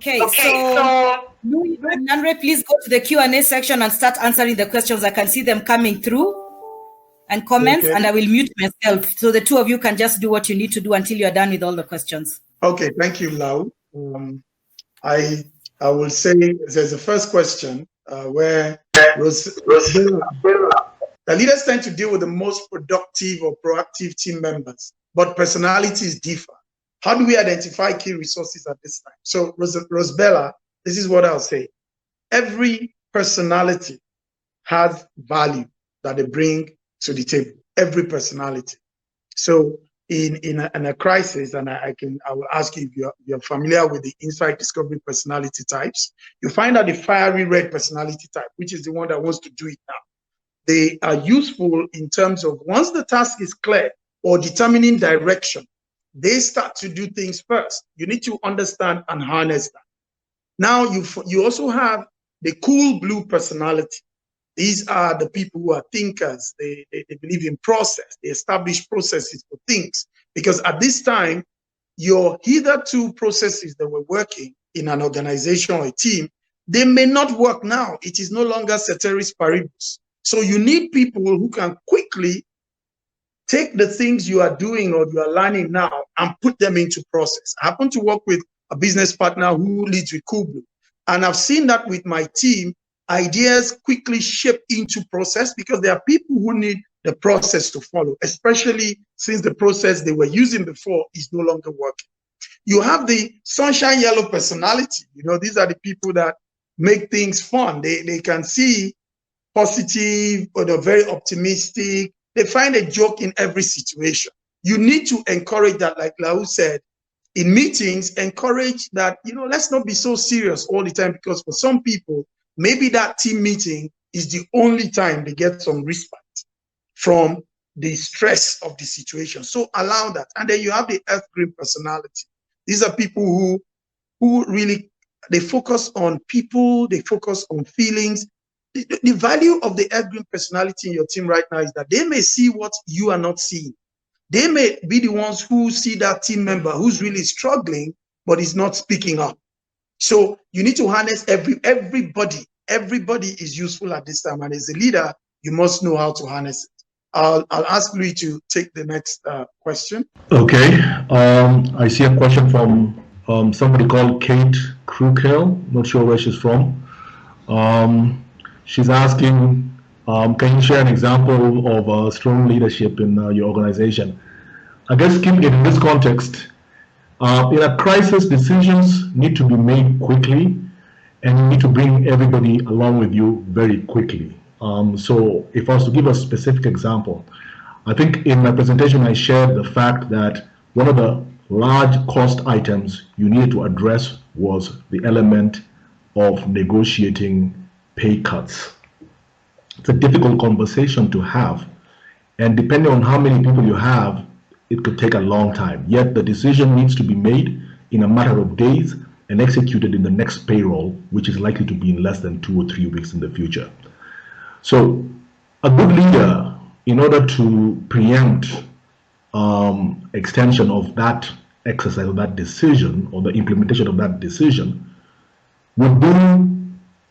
Okay, so Louis and Nanre, please go to the Q&A section and start answering the questions. I can see them coming through and comments, and I will mute myself. So the two of you can just do what you need to do until you're done with all the questions. Okay, thank you, Lau. I will say there's a first question where the leaders tend to deal with the most productive or proactive team members, but personalities differ. How do we identify key resources at this time? So, Rosbella, this is what I'll say. Every personality has value that they bring to the table. Every personality. So, in a crisis, and I will ask you if you're familiar with the insight discovery personality types, you find out the fiery red personality type, which is the one that wants to do it now. They are useful in terms of once the task is clear or determining direction, they start to do things first. You need to understand and harness that. Now you also have the cool blue personality. These are the people who are thinkers. They believe in process. They establish processes for things. Because at this time, your hitherto processes that were working in an organization or a team, they may not work now. It is no longer ceteris paribus. So you need people who can quickly take the things you are doing or you are learning now and put them into process. I happen to work with a business partner who leads with Cool Blue. And I've seen that with my team. Ideas quickly shape into process because there are people who need the process to follow, especially since the process they were using before is no longer working. You have the sunshine yellow personality. You know, these are the people that make things fun. They can see positive or they're very optimistic. They find a joke in every situation. You need to encourage that, like Lau said, in meetings, encourage that, you know, let's not be so serious all the time, because for some people, maybe that team meeting is the only time they get some respite from the stress of the situation. So allow that. And then you have the earth green personality. These are people who really, they focus on people, they focus on feelings. The value of the earth green personality in your team right now is that they may see what you are not seeing. They may be the ones who see that team member who's really struggling, but is not speaking up. So you need to harness everybody. Everybody is useful at this time. And as a leader, you must know how to harness it. I'll ask Louis to take the next question. Okay. I see a question from somebody called Kate Krukel. Not sure where she's from. She's asking, can you share an example of strong leadership in your organization? I guess keeping it in this context, in a crisis, decisions need to be made quickly, and you need to bring everybody along with you very quickly. So if I was to give a specific example, I think in my presentation I shared the fact that one of the large cost items you needed to address was the element of negotiating pay cuts. It's a difficult conversation to have, and depending on how many people you have, it could take a long time. Yet the decision needs to be made in a matter of days and executed in the next payroll, which is likely to be in less than 2 or 3 weeks in the future. So a good leader, in order to preempt extension of that exercise, of that decision, or the implementation of that decision, would do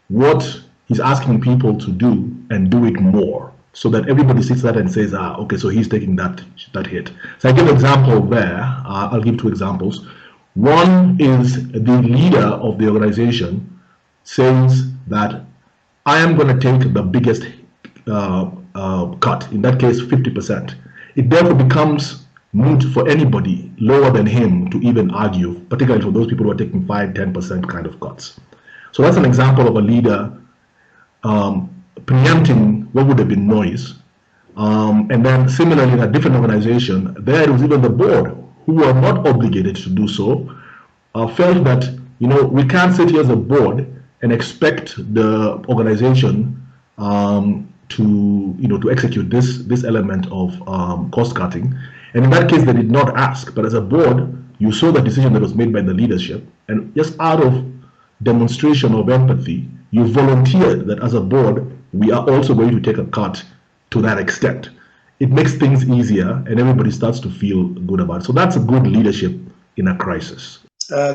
what he's asking people to do and do it more, so that everybody sees that and says, okay, so he's taking that hit. So I give an example there. I'll give 2 examples. One is the leader of the organization says that I am going to take the biggest cut, in that case 50%. It therefore becomes moot for anybody lower than him to even argue, particularly for those people who are taking 5-10% kind of cuts. So that's an example of a leader preempting what would have been noise. And then similarly in a different organization, there was even the board, who were not obligated to do so, felt that, you know, we can't sit here as a board and expect the organization to execute this element of cost cutting. And in that case, they did not ask. But as a board, you saw the decision that was made by the leadership, and just out of demonstration of empathy, you volunteered that as a board, we are also going to take a cut to that extent. It makes things easier, and everybody starts to feel good about it. So that's a good leadership in a crisis.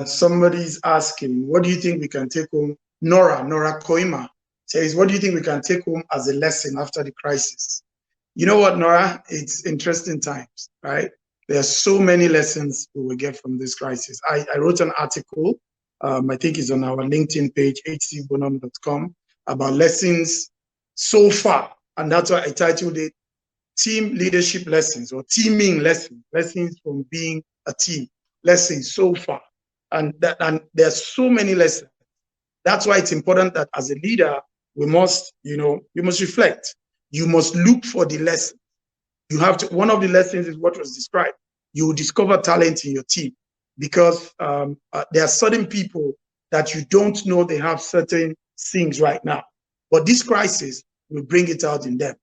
Somebody's asking, what do you think we can take home? Nora Koima says, what do you think we can take home as a lesson after the crisis? You know what, Nora? It's interesting times, right? There are so many lessons we will get from this crisis. I wrote an article, I think it's on our LinkedIn page, hcbonham.com, about lessons so far. And that's why I titled it Team Leadership Lessons, or Teaming Lessons, lessons from being a team, lessons so far. And there's so many lessons. That's why it's important that as a leader, we must reflect. You must look for the lesson. You have to, one of the lessons is what was described. You will discover talent in your team, because there are certain people that you don't know they have certain things right now. But this crisis will bring it out in them.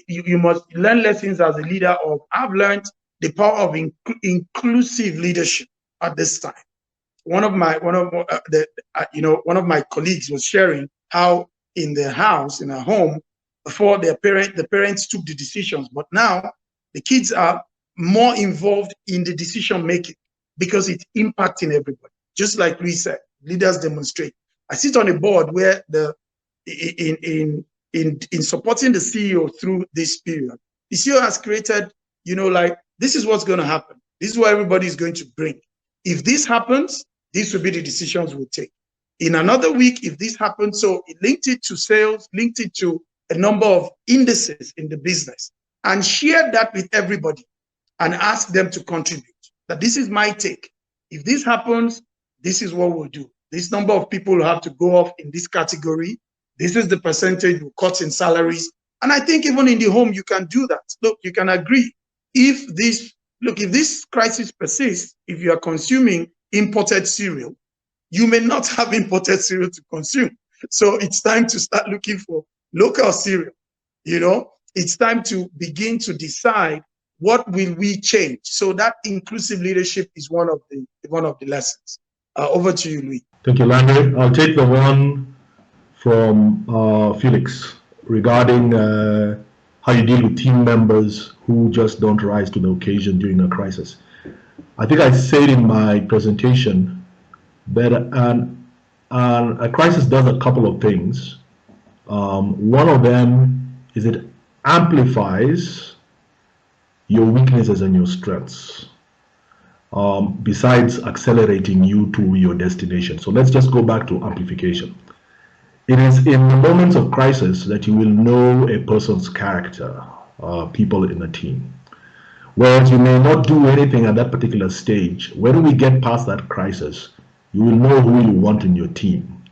You must learn lessons as a leader of, I've learned the power of inclusive leadership at this time. One of my colleagues was sharing how in their house, in a home, before the parents took the decisions, but now the kids are more involved in the decision making because it's impacting everybody. Just like we said, leaders demonstrate. I sit on a board where in supporting the CEO through this period, the CEO has created, this is what's going to happen. This is what everybody is going to bring. If this happens, these will be the decisions we'll take. In another week, if this happens, so it linked it to sales, linked it to a number of indices in the business, and shared that with everybody and asked them to contribute. That this is my take. If this happens, this is what we'll do. This number of people will have to go off in this category. This is the percentage we'll cut in salaries. And I think even in the home, you can do that. Look, you can agree. If this crisis persists, if you are consuming imported cereal, you may not have imported cereal to consume. So it's time to start looking for local cereal. It's time to begin to decide what will we change. So that inclusive leadership is one of the lessons. Over to you, Louis. Thank you, Landry. I'll take the one from Felix regarding how you deal with team members who just don't rise to the occasion during a crisis. I think I said in my presentation that a crisis does a couple of things. One of them is it amplifies your weaknesses and your strengths, besides accelerating you to your destination. So let's just go back to amplification. It is in the moments of crisis that you will know a person's character, people in a team. Whereas you may not do anything at that particular stage, when we get past that crisis, you will know who you want in your team.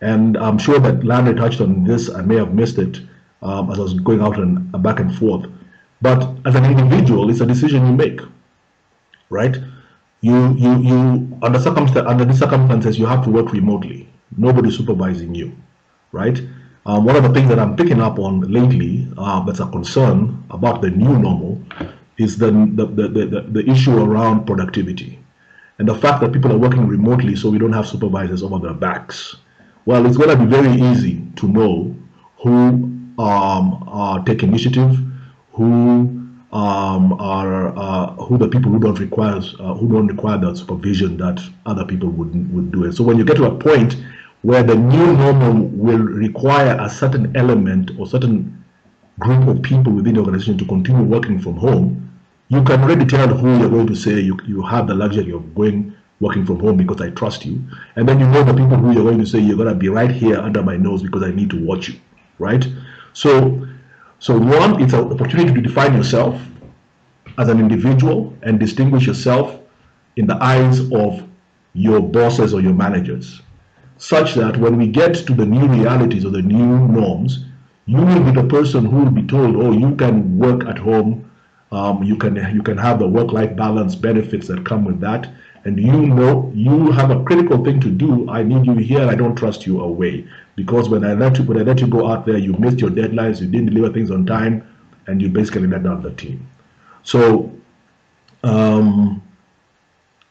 And I'm sure that Landry touched on this. I may have missed it as I was going out and back and forth. But as an individual, it's a decision you make, right? You under these circumstances, you have to work remotely. Nobody's supervising you, right? One of the things that I'm picking up on lately that's a concern about the new normal is the issue around productivity and the fact that people are working remotely, so we don't have supervisors over their backs. Well, it's going to be very easy to know who take initiative, who the people who don't require the supervision that other people would do it. So when you get to a point where the new normal will require a certain element or certain group of people within the organization to continue working from home, you can already tell who you're going to say you have the luxury of working from home because I trust you. And then you know the people who you're going to say you're going to be right here under my nose because I need to watch you, right? So one, it's an opportunity to define yourself as an individual and distinguish yourself in the eyes of your bosses or your managers, such that when we get to the new realities or the new norms, you will be the person who will be told, oh, you can work at home, you can have the work-life balance benefits that come with that, and you have a critical thing to do. I need you here. I don't trust you away, because when I let you go out there, you missed your deadlines, you didn't deliver things on time, and you basically let down the team. So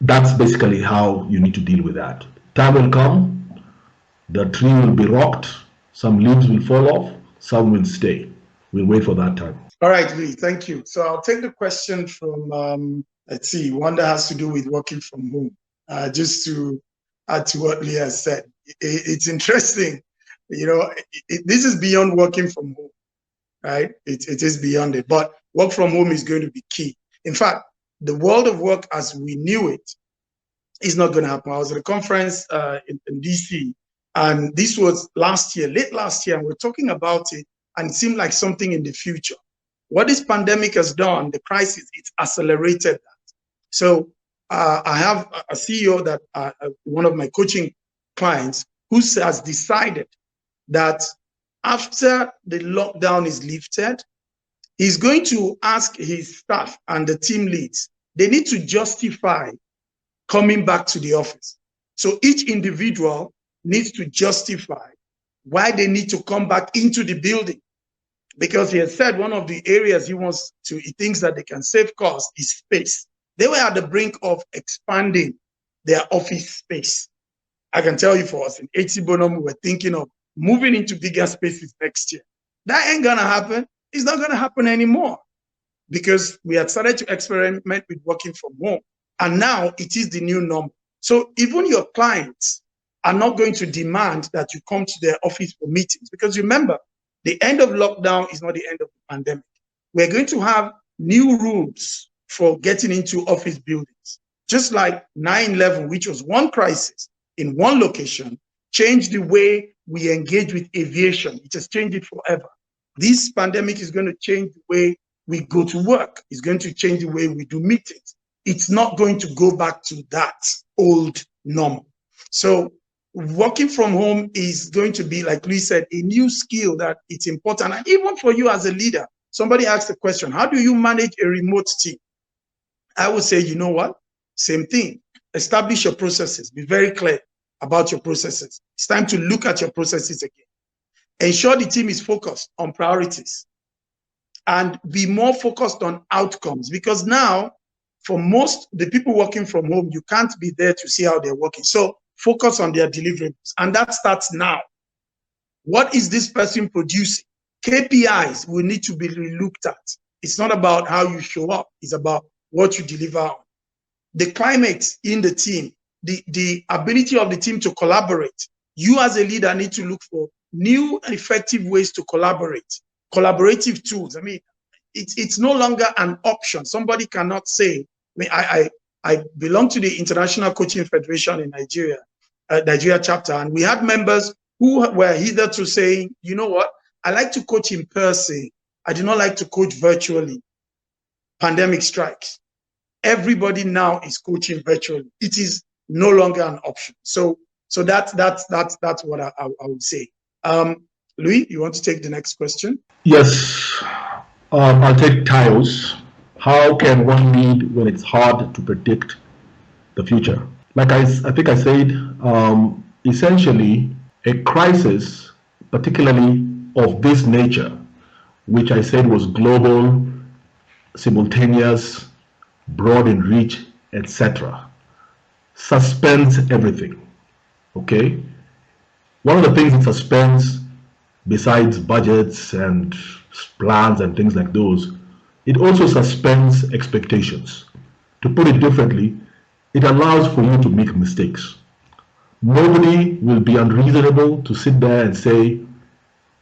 that's basically how you need to deal with that. Time will come, the tree will be rocked, some leaves will fall off, some will stay. We'll wait for that time. All right, Lee, thank you. So I'll take the question from, let's see, one that has to do with working from home. just to add to what Leah said. It's interesting. This is beyond working from home, right? It is beyond it. But work from home is going to be key. In fact, the world of work as we knew it is not going to happen. I was at a conference in DC, and this was last year, late last year, and we're talking about it, and it seemed like something in the future. What this pandemic has done, the crisis, it's accelerated that. So I have a CEO that one of my coaching clients who has decided that after the lockdown is lifted, he's going to ask his staff and the team leads, they need to justify coming back to the office. So each individual needs to justify why they need to come back into the building. Because he has said one of the areas he thinks that they can save costs is space. They were at the brink of expanding their office space. I can tell you for us in HC Bonham, we were thinking of moving into bigger spaces next year. That ain't gonna happen. It's not gonna happen anymore because we had started to experiment with working from home. And now it is the new norm. So even your clients are not going to demand that you come to their office for meetings, because remember, the end of lockdown is not the end of the pandemic. We're going to have new rules for getting into office buildings. Just like 9/11, which was one crisis in one location, changed the way we engage with aviation. It has changed it forever. This pandemic is going to change the way we go to work. It's going to change the way we do meetings. It's not going to go back to that old normal. So working from home is going to be, like Louis said, a new skill that it's important. And even for you as a leader, somebody asked the question, how do you manage a remote team? I would say, you know what? Same thing. Establish your processes. Be very clear about your processes. It's time to look at your processes again. Ensure the team is focused on priorities and be more focused on outcomes, because now, for most the people working from home, you can't be there to see how they're working. So focus on their deliverables, and that starts now. What is this person producing? KPIs will need to be looked at. It's not about how you show up, it's about what you deliver on. The climate in the team, the ability of the team to collaborate. You as a leader need to look for new and effective ways to collaborate. Collaborative tools. I mean, it's no longer an option. Somebody cannot say, I belong to the International Coaching Federation in Nigeria, Nigeria chapter, and we had members who were hitherto saying, you know what, I like to coach in person. I do not like to coach virtually. Pandemic strikes. Everybody now is coaching virtually. It is no longer an option. So that's what I would say. Louis, you want to take the next question? Yes, I'll take Tayo's. How can one lead when it's hard to predict the future? Like I think I said, essentially, a crisis, particularly of this nature, which I said was global, simultaneous, broad in reach, etc., suspends everything. Okay? One of the things it suspends, besides budgets and plans and things like those, it also suspends expectations. To put it differently, it allows for you to make mistakes. Nobody will be unreasonable to sit there and say,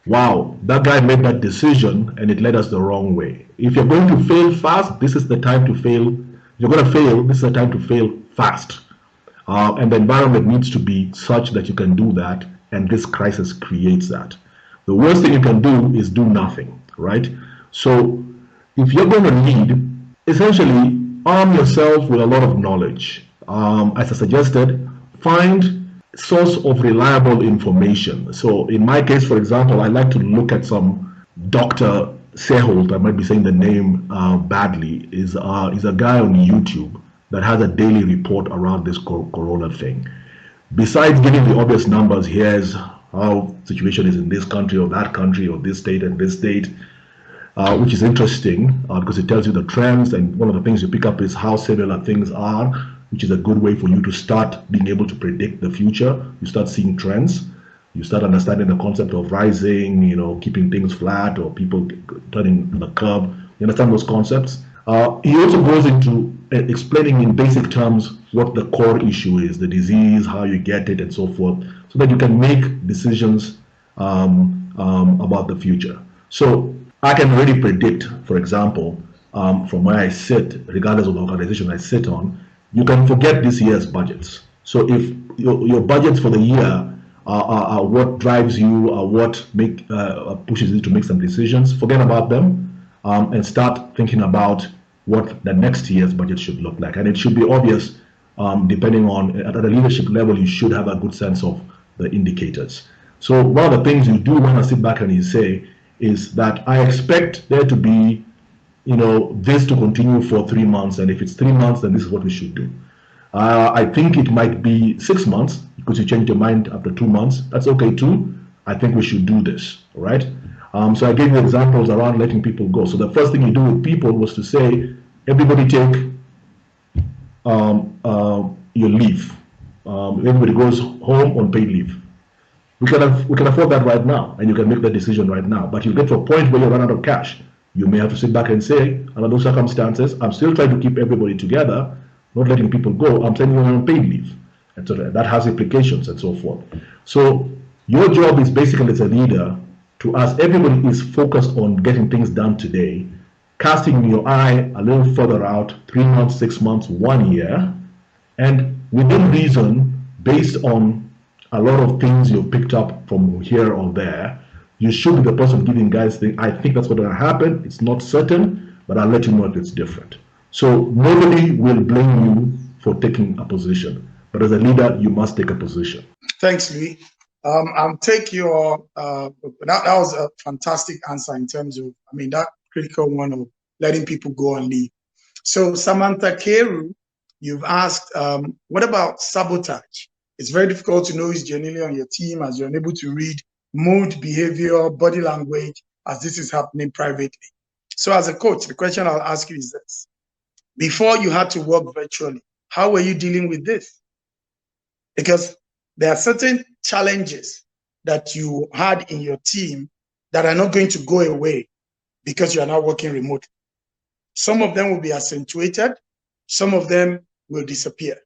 wow, that guy made that decision and it led us the wrong way. If you're going to fail fast, this is the time to fail. If you're going to fail, this is the time to fail fast. And the environment needs to be such that you can do that, and this crisis creates that. The worst thing you can do is do nothing, right? So if you're going to lead, essentially arm yourself with a lot of knowledge. As I suggested, find source of reliable information. So in my case, for example, I like to look at some Dr. Seholt, I might be saying the name badly, is a guy on YouTube that has a daily report around this corona thing. Besides giving the obvious numbers, here's how the situation is in this country or that country or this state and this state, which is interesting because it tells you the trends, and one of the things you pick up is how similar things are, which is a good way for you to start being able to predict the future. You start seeing trends. You start understanding the concept of rising, keeping things flat, or people turning the curve. You understand those concepts? He also goes into explaining in basic terms what the core issue is, the disease, how you get it, and so forth, so that you can make decisions about the future. So I can already predict, for example, from where I sit, regardless of the organization I sit on, you can forget this year's budgets. So if your budgets for the year are what drives you, or what pushes you to make some decisions, forget about them, and start thinking about what the next year's budget should look like. And it should be obvious, depending on, at the leadership level, you should have a good sense of the indicators. So one of the things you do want to sit back and you say is that I expect there to be, this to continue for 3 months. And if it's 3 months, then this is what we should do. I think it might be 6 months, because you change your mind after 2 months. That's okay too. I think we should do this, all right? So I gave you examples around letting people go. So the first thing you do with people was to say, everybody take your leave. Everybody goes home on paid leave. We can afford that right now, and you can make that decision right now. But you get to a point where you run out of cash. You may have to sit back and say, under those circumstances, I'm still trying to keep everybody together, not letting people go. I'm sending you on paid leave. And so that has implications and so forth. So your job is basically, as a leader, to ask everybody is focused on getting things done today, casting your eye a little further out, 3 months, 6 months, 1 year, and within reason, based on a lot of things you've picked up from here or there, you should be the person giving guys I think that's what's going to happen. It's not certain, but I'll let you know if it's different. So nobody will blame you for taking a position, but as a leader, you must take a position. Thanks, Louis. I'll take your, that was a fantastic answer in terms of, that critical one of letting people go and leave. So Samantha Keru, you've asked, what about sabotage? It's very difficult to know who's genuinely on your team, as you're unable to read mood, behavior, body language, as this is happening privately. So as a coach, the question I'll ask you is this. Before you had to work virtually, how were you dealing with this? Because there are certain challenges that you had in your team that are not going to go away because you are now working remotely. Some of them will be accentuated. Some of them will disappear.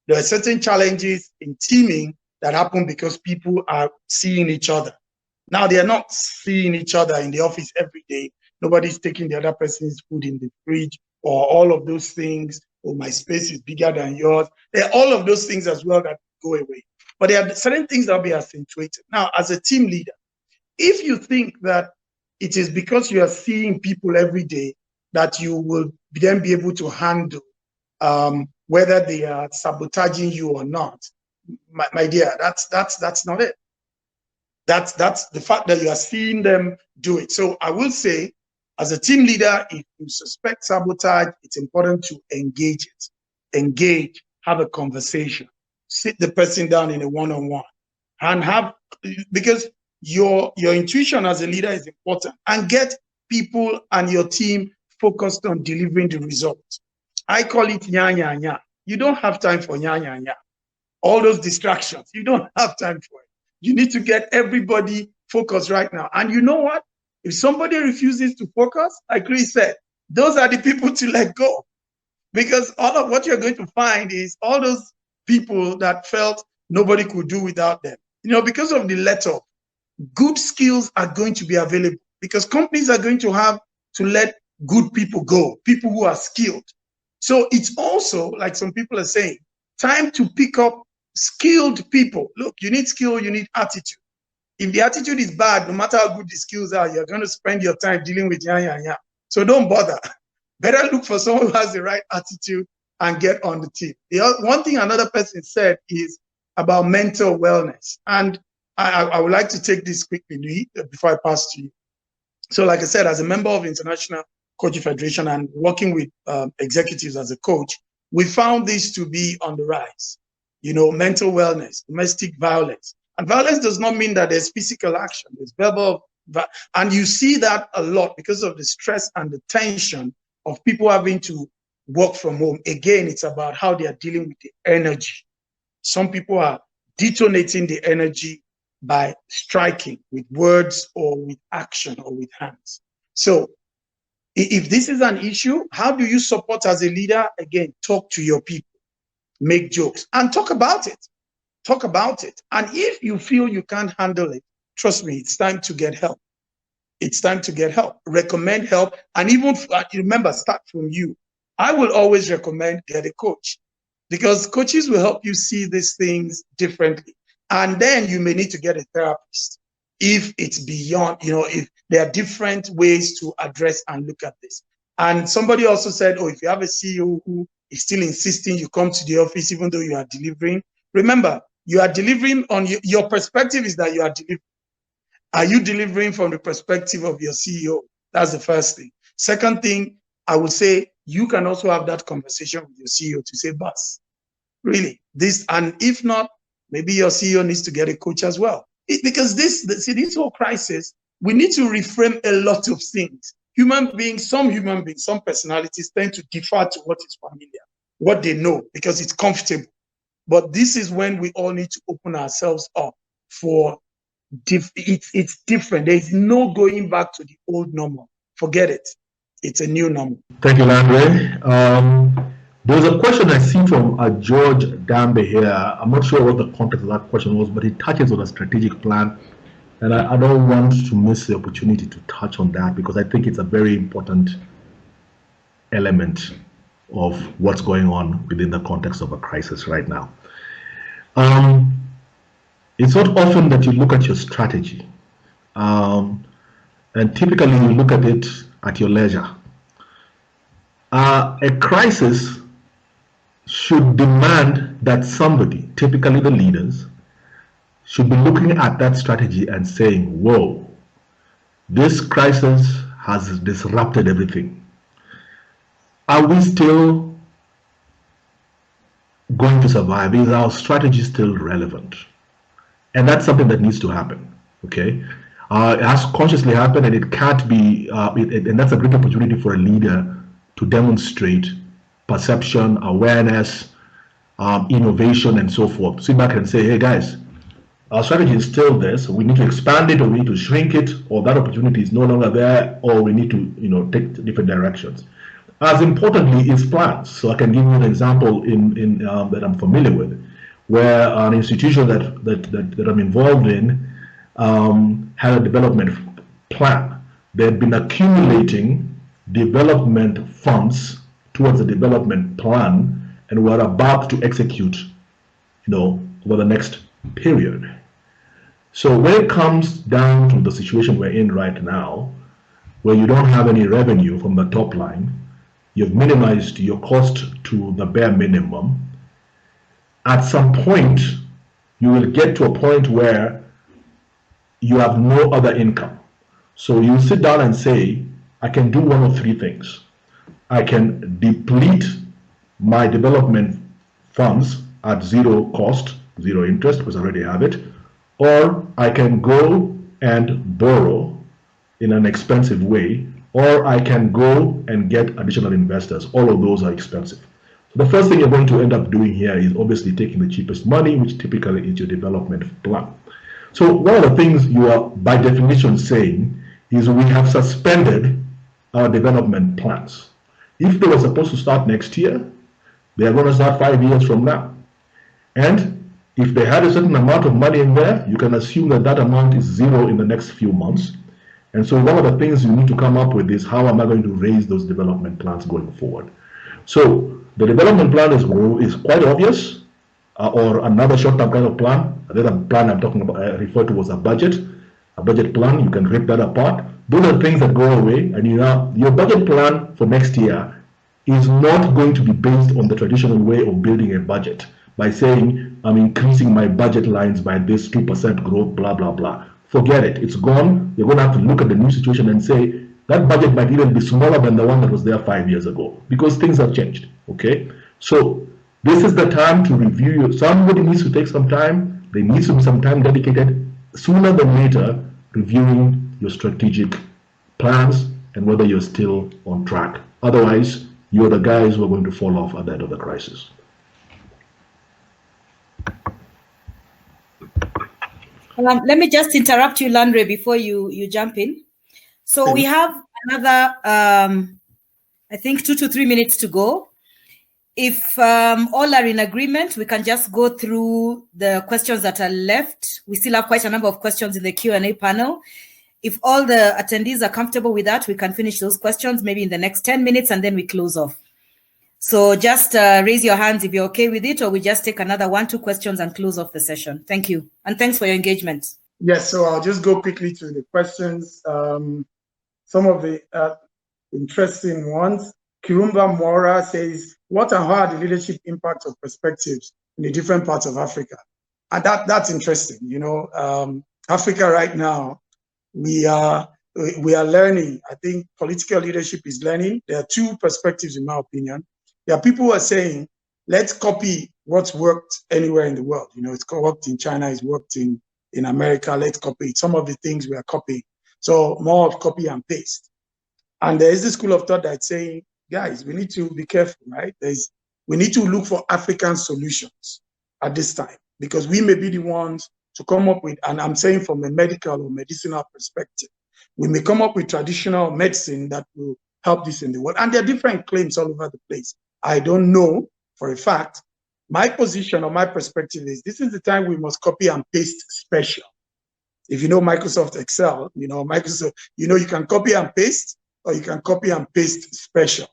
There are certain challenges in teaming that happen because people are seeing each other. Now, they are not seeing each other in the office every day. Nobody's taking the other person's food in the fridge or all of those things, or my space is bigger than yours. There are all of those things as well that go away. But there are certain things that will be accentuated. Now, as a team leader, if you think that it is because you are seeing people every day that you will then be able to handle whether they are sabotaging you or not, my dear, that's not it. That's the fact that you are seeing them do it. So I will say, as a team leader, if you suspect sabotage, it's important to engage it. Engage, have a conversation, sit the person down in a one-on-one, and have, because your intuition as a leader is important, and get people and your team focused on delivering the results. I call it nya nya nya. You don't have time for nya nya nya. All those distractions, you don't have time for it. You need to get everybody focused right now. And you know what? If somebody refuses to focus, like Chris said, those are the people to let go. Because all of what you're going to find is all those people that felt nobody could do without them. Because of the let-up, good skills are going to be available, because companies are going to have to let good people go, people who are skilled. So it's also, like some people are saying, time to pick up skilled people. Look, you need skill, you need attitude. If the attitude is bad, no matter how good the skills are, you're going to spend your time dealing with ya. So don't bother. Better look for someone who has the right attitude and get on the team. One thing another person said is about mental wellness. And I would like to take this quickly, Louis, before I pass to you. So like I said, as a member of International Coaching Federation and working with executives as a coach, we found this to be on the rise. Mental wellness, domestic violence. And violence does not mean that there's physical action. There's verbal, and you see that a lot because of the stress and the tension of people having to work from home. Again, it's about how they are dealing with the energy. Some people are detonating the energy by striking with words or with action or with hands. So If this is an issue, how do you support as a leader? Again, talk to your people, make jokes, and talk about it. Talk about it. And if you feel you can't handle it, trust me, it's time to get help. It's time to get help. Recommend help. And even, remember, start from you. I will always recommend get a coach, because coaches will help you see these things differently. And then you may need to get a therapist if it's beyond, if there are different ways to address and look at this. And somebody also said, oh, if you have a CEO who is still insisting you come to the office even though you are delivering, remember, you are delivering on your perspective is that you are delivering. Are you delivering from the perspective of your CEO? That's the first thing. Second thing, I would say you can also have that conversation with your CEO to say, boss, really, this, and if not, maybe your CEO needs to get a coach as well. Because this whole crisis, we need to reframe a lot of things. Some personalities tend to defer to what is familiar, what they know, because it's comfortable. But this is when we all need to open ourselves up for it's different. There's no going back to the old normal. Forget it. It's a new normal. Thank you, Landry. There's a question I see from George Dambe here. I'm not sure what the context of that question was, but it touches on a strategic plan. And I don't want to miss the opportunity to touch on that, because I think it's a very important element of what's going on within the context of a crisis right now. It's not often that you look at your strategy, and typically you look at it at your leisure. A crisis should demand that somebody, typically the leaders, should be looking at that strategy and saying, whoa, this crisis has disrupted everything. Are we still going to survive? Is our strategy still relevant? And that's something that needs to happen, okay? It has consciously happened, and it can't be, and that's a great opportunity for a leader to demonstrate perception, awareness, innovation, and so forth. Sit back and say, hey guys, our strategy is still this. We need to expand it, or we need to shrink it, or that opportunity is no longer there, or we need to take different directions. As importantly is plans. So I can give you an example that I'm familiar with, where an institution that I'm involved in had a development plan. They had been accumulating development funds towards the development plan, and were about to execute, over the next period. So when it comes down to the situation we're in right now, where you don't have any revenue from the top line, you've minimized your cost to the bare minimum, at some point, you will get to a point where you have no other income. So you sit down and say, I can do one of three things. I can deplete my development funds at zero cost, zero interest, because I already have it, or I can go and borrow in an expensive way, or I can go and get additional investors. All of those are expensive. The first thing you're going to end up doing here is obviously taking the cheapest money, which typically is your development plan. So one of the things you are by definition saying is we have suspended our development plans. If they were supposed to start next year, they are going to start 5 years from now. And if they had a certain amount of money in there, you can assume that that amount is zero in the next few months. And so one of the things you need to come up with is, how am I going to raise those development plans going forward? So the development plan is quite obvious, or another short-term kind of plan. The other plan I'm talking about, I refer to as a budget plan. You can rip that apart. Those are things that go away, and your budget plan for next year is not going to be based on the traditional way of building a budget by saying, I'm increasing my budget lines by this 2% growth, blah, blah, blah. Forget it. It's gone. You're going to have to look at the new situation and say, that budget might even be smaller than the one that was there 5 years ago, because things have changed, okay? So this is the time to review. Somebody needs to take some time. There needs to be some time dedicated, sooner than later, reviewing your strategic plans and whether you're still on track. Otherwise, you're the guys who are going to fall off at the end of the crisis. Let me just interrupt you, Landry, before you jump in. So we have another, I think 2 to 3 minutes to go. If all are in agreement, we can just go through the questions that are left. We still have quite a number of questions in the Q&A panel. If all the attendees are comfortable with that, we can finish those questions maybe in the next 10 minutes and then we close off. So just raise your hands if you're okay with it, or we just take another 1-2 questions and close off the session. Thank you. And thanks for your engagement. Yes, so I'll just go quickly through the questions. Some of the interesting ones. Kirumba Mora says, what and how are the leadership impacts of perspectives in the different parts of Africa? And that's interesting. You know, Africa right now, we are learning. I think political leadership is learning. There are two perspectives, in my opinion. There are people who are saying, let's copy what's worked anywhere in the world. You know, it's worked in China, it's worked in America, let's copy it. Some of the things we are copying. So more of copy and paste. And there is this school of thought that's saying, guys, we need to be careful, right? We need to look for African solutions at this time, because we may be the ones to come up with, and I'm saying from a medical or medicinal perspective, we may come up with traditional medicine that will help this in the world. And there are different claims all over the place. I don't know for a fact. My position or my perspective is this is the time we must copy and paste special. If you know Microsoft Excel, you know, you can copy and paste, or you can copy and paste special.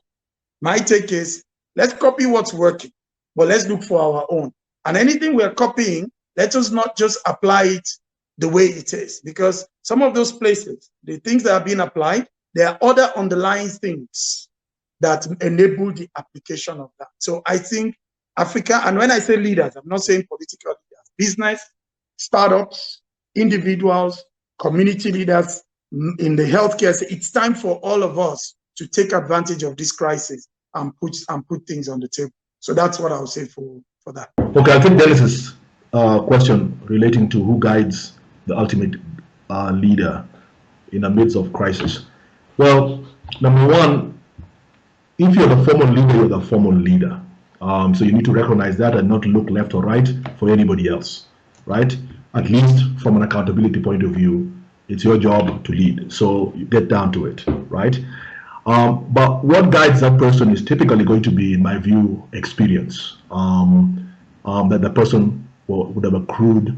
My take is, let's copy what's working, but let's look for our own. And anything we're copying, let us not just apply it the way it is, because some of those places, the things that are being applied, there are other underlying things that enable the application of that. So I think Africa, and when I say leaders, I'm not saying political leaders, business, startups, individuals, community leaders in the healthcare, it's time for all of us to take advantage of this crisis and put things on the table. So that's what I would say for that. Okay, I think Dennis's question relating to who guides the ultimate leader in the midst of crisis. Well, number one, if you're the formal leader, you're the formal leader. So you need to recognize that and not look left or right for anybody else, right? At least from an accountability point of view, it's your job to lead. So you get down to it, right? But what guides that person is typically going to be, in my view, experience that the person would have accrued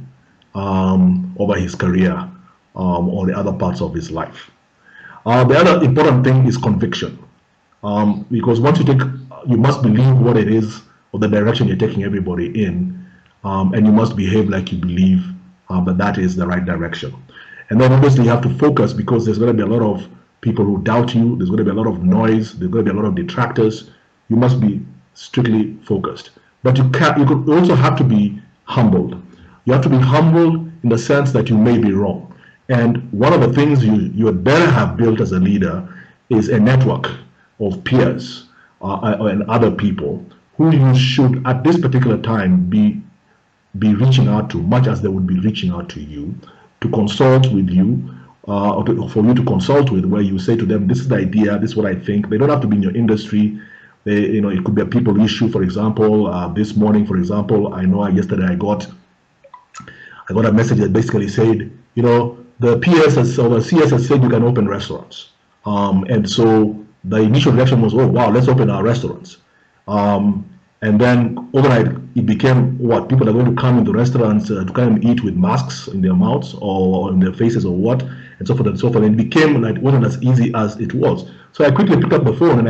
over his career or the other parts of his life. The other important thing is conviction, because once you must believe what it is or the direction you're taking everybody in, and you must behave like you believe that is the right direction. And then obviously you have to focus, because there's going to be a lot of people who doubt you. There's going to be a lot of noise. There's going to be a lot of detractors. You must be strictly focused. But you could also have to be humbled. You have to be humbled in the sense that you may be wrong. And one of the things you had better have built as a leader is a network of peers and other people who you should, at this particular time, be reaching out to, much as they would be reaching out to you, to consult with you, or for you to consult with, where you say to them, this is the idea, this is what I think. They don't have to be in your industry. It could be a people issue, for example. This morning, for example, I know yesterday I got a message that basically said, the PSS or the CS has said you can open restaurants. And so the initial reaction was, oh, wow, let's open our restaurants. And then overnight, it became what? People are going to come into restaurants to come and eat with masks in their mouths or in their faces or what, and so forth and so forth. And it became like, it wasn't as easy as it was. So I quickly picked up the phone and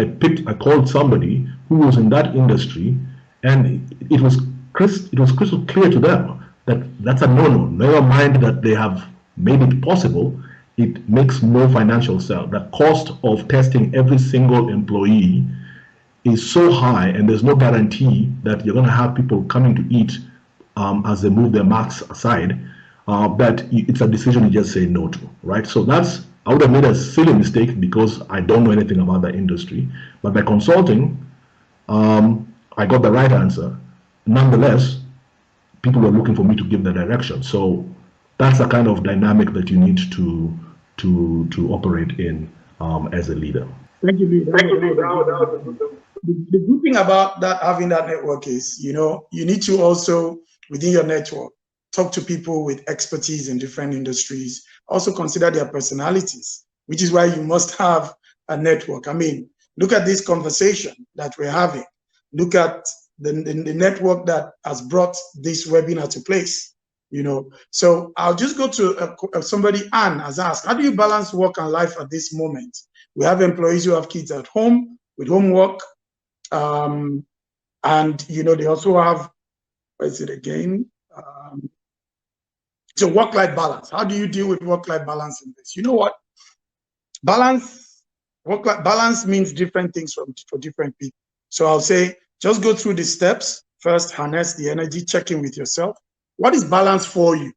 I called somebody who was in that industry, and it was crystal clear to them that that's a no-no. Never mind that they have made it possible. It makes no financial sense. The cost of testing every single employee is so high, and there's no guarantee that you're going to have people coming to eat as they move their masks aside, that it's a decision you just say no to, right? So I would have made a silly mistake because I don't know anything about the industry, but by consulting, I got the right answer. Nonetheless, people were looking for me to give the direction. So that's the kind of dynamic that you need to operate in as a leader. Thank you, Lee. The good thing about having that network is, you need to also, within your network, talk to people with expertise in different industries. Also consider their personalities, which is why you must have a network. I mean, look at this conversation that we're having. Look at the network that has brought this webinar to place. So I'll just go to somebody. Anne has asked, how do you balance work and life at this moment? We have employees who have kids at home with homework, and they also have, what is it again? So work-life balance. How do you deal with work-life balance in this? You know what? Work-life balance means different things for different people. So I'll say, just go through the steps. First, harness the energy, check in with yourself. What is balance for you?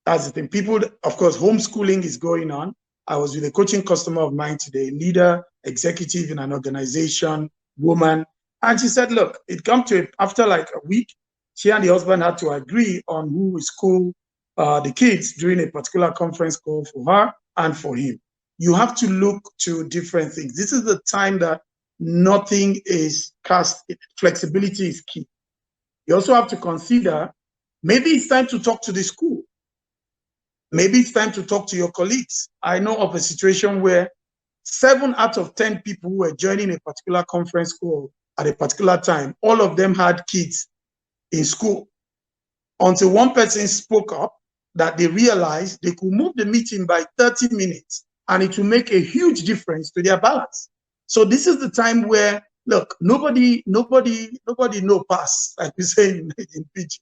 That's the thing. People, of course, homeschooling is going on. I was with a coaching customer of mine today, leader, executive in an organization, woman. And she said, look, it come to, after like a week, she and the husband had to agree on who will school the kids during a particular conference call for her and for him. You have to look to different things. This is the time that nothing is cast. Flexibility is key. You also have to consider, maybe it's time to talk to the school. Maybe it's time to talk to your colleagues. I know of a situation where 7 out of 10 people who were joining a particular conference call at a particular time, all of them had kids in school. Until one person spoke up that they realized they could move the meeting by 30 minutes and it will make a huge difference to their balance. So this is the time where, look, nobody no pass, like we say in Pidgin.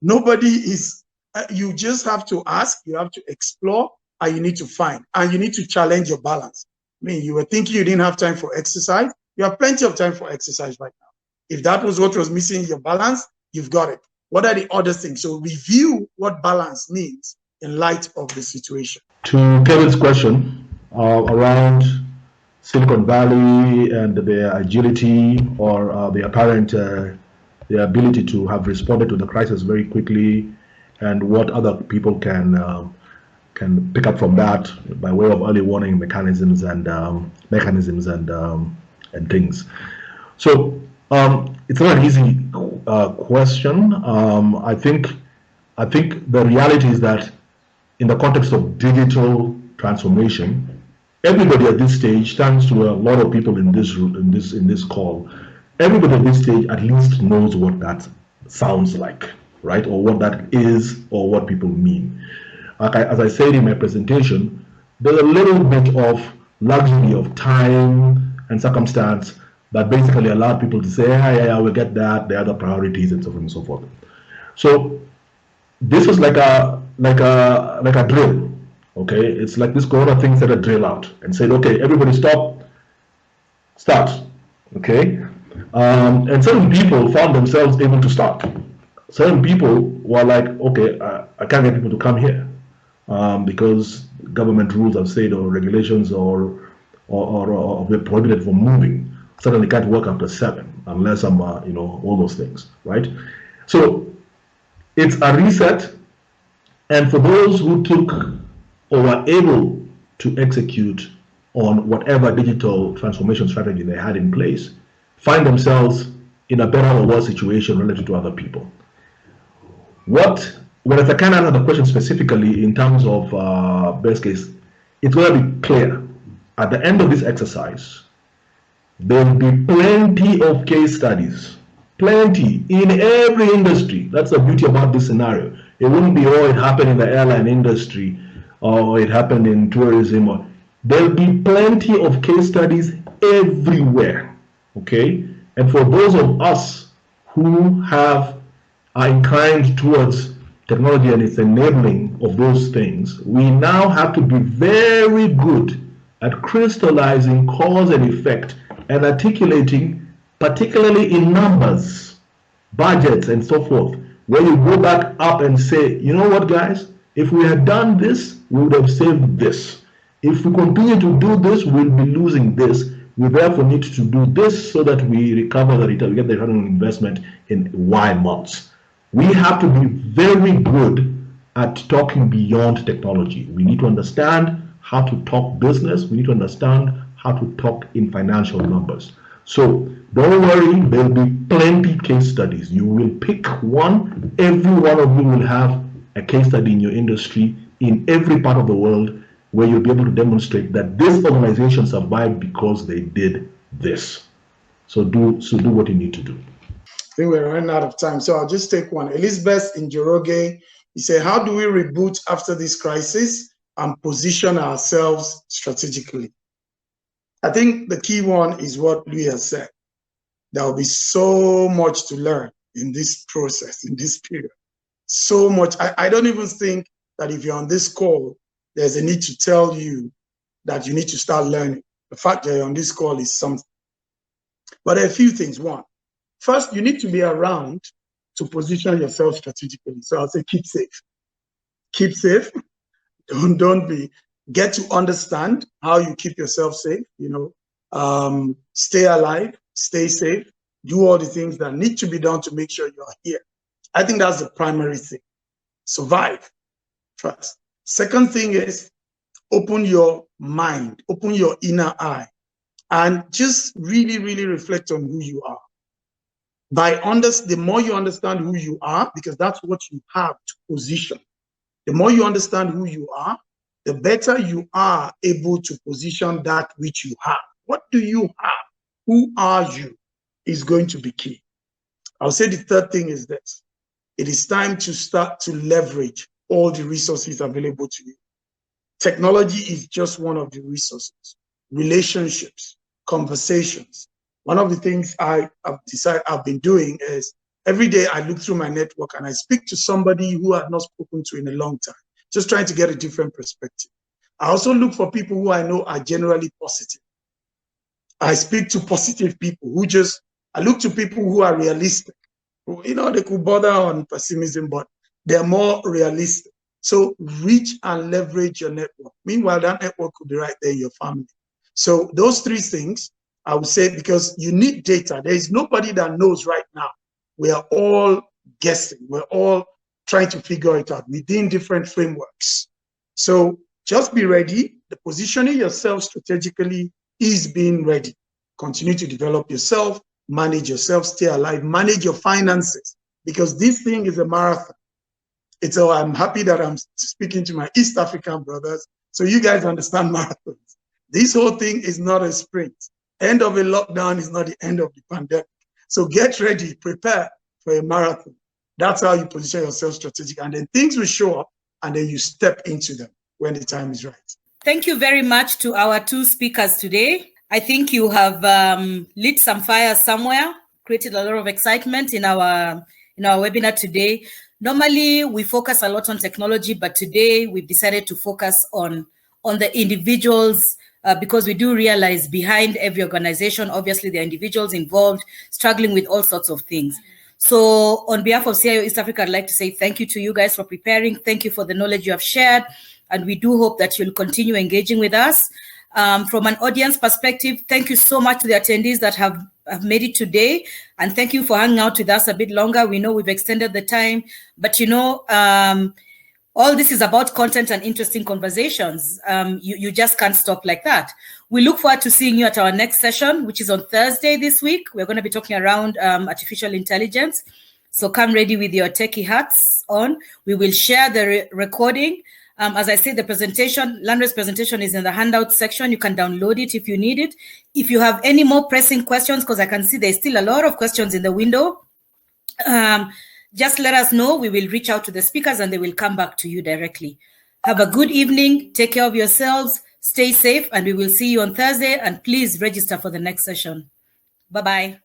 Nobody is, you just have to ask, you have to explore, and you need to find, and you need to challenge your balance. I mean, you were thinking you didn't have time for exercise. You have plenty of time for exercise right now. If that was what was missing in your balance, you've got it. What are the other things? So review what balance means in light of the situation. To Kevin's question around Silicon Valley and their agility or the apparent their ability to have responded to the crisis very quickly, and what other people can pick up from that by way of early warning mechanisms and things. So it's not an easy question. I think the reality is that in the context of digital transformation, everybody at this stage, thanks to a lot of people in this call, everybody at this stage at least knows what that sounds like, right? Or what that is, or what people mean. As I said in my presentation, there's a little bit of luxury of time and circumstance that basically allowed people to say, yeah, we'll get that, the other priorities, and so on and so forth. So this was like a drill. Okay, it's like this corona thing set a drill out and said, okay, everybody stop, start. Okay, and certain people found themselves able to start. Certain people were like, okay, I can't get people to come here because government rules have said, or regulations, or we're prohibited from moving. Suddenly can't work after 7 unless I'm, all those things, right? So it's a reset, and for those who took or were able to execute on whatever digital transformation strategy they had in place, find themselves in a better or worse situation relative to other people. If I can answer the question specifically in terms of best case, it's going to be clear. At the end of this exercise, there will be plenty of case studies, plenty in every industry. That's the beauty about this scenario. It wouldn't be, it happened in the airline industry, or it happened in tourism. There'll be plenty of case studies everywhere, okay? And for those of us who are inclined towards technology and its enabling of those things, we now have to be very good at crystallizing cause and effect and articulating, particularly in numbers, budgets, and so forth, where you go back up and say, you know what, guys, if we had done this, we would have saved this. If we continue to do this, we'll be losing this. We therefore need to do this so that we recover the return, we get the return on investment in Y months. We have to be very good at talking beyond technology. We need to understand how to talk business. We need to understand how to talk in financial numbers. So don't worry, there'll be plenty case studies. You will pick one. Every one of you will have a case study in your industry in every part of the world where you'll be able to demonstrate that this organization survived because they did this. So do what you need to do. I think we're running out of time, so I'll just take one. Elizabeth in Njoroge, he said, how do we reboot after this crisis and position ourselves strategically? I think the key one is what Louis has said. There will be so much to learn in this process, in this period. So much. I don't even think that if you're on this call, there's a need to tell you that you need to start learning. The fact that you're on this call is something. But there are a few things. One, first, you need to be around to position yourself strategically. So I'll say keep safe. Keep safe. Get to understand how you keep yourself safe, stay alive, stay safe, do all the things that need to be done to make sure you're here. I think that's the primary thing. Survive first. Second thing is open your mind, open your inner eye, and just really, really reflect on who you are. The more you understand who you are, because that's what you have to position, the more you understand who you are, the better you are able to position that which you have. What do you have? Who are you? Is going to be key. I'll say the third thing is this. It is time to start to leverage all the resources available to you. Technology is just one of the resources. Relationships, conversations. One of the things I've been doing is every day I look through my network and I speak to somebody who I've not spoken to in a long time, just trying to get a different perspective. I also look for people who I know are generally positive. I speak to positive people I look to people who are realistic. They could bother on pessimism, but they're more realistic. So reach and leverage your network. Meanwhile, that network could be right there in your family. So those three things, I would say, because you need data. There is nobody that knows right now. We are all guessing. We're all trying to figure it out within different frameworks. So just be ready. The positioning yourself strategically is being ready. Continue to develop yourself, manage yourself, stay alive, manage your finances, because this thing is a marathon. I'm happy that I'm speaking to my East African brothers, so you guys understand marathons. This whole thing is not a sprint. End of a lockdown is not the end of the pandemic. So get ready, prepare for a marathon. That's how you position yourself strategically, and then things will show up, and then you step into them when the time is right. Thank you very much to our two speakers today. I think you have lit some fire somewhere, created a lot of excitement in our webinar today. Normally, we focus a lot on technology, but today we've decided to focus on the individuals because we do realize behind every organization, obviously, there are individuals involved struggling with all sorts of things. So on behalf of CIO East Africa, I'd like to say thank you to you guys for preparing. Thank you for the knowledge you have shared. And we do hope that you'll continue engaging with us. From an audience perspective, thank you so much to the attendees that have made it today. And thank you for hanging out with us a bit longer. We know we've extended the time, but all this is about content and interesting conversations. You just can't stop like that. We look forward to seeing you at our next session, which is on Thursday this week. We're going to be talking around artificial intelligence. So come ready with your techie hats on. We will share the recording. As I said, the presentation, Landry's presentation is in the handout section. You can download it if you need it. If you have any more pressing questions, because I can see there's still a lot of questions in the window, just let us know. We will reach out to the speakers and they will come back to you directly. Have a good evening. Take care of yourselves. Stay safe, and we will see you on Thursday. And please register for the next session. Bye-bye.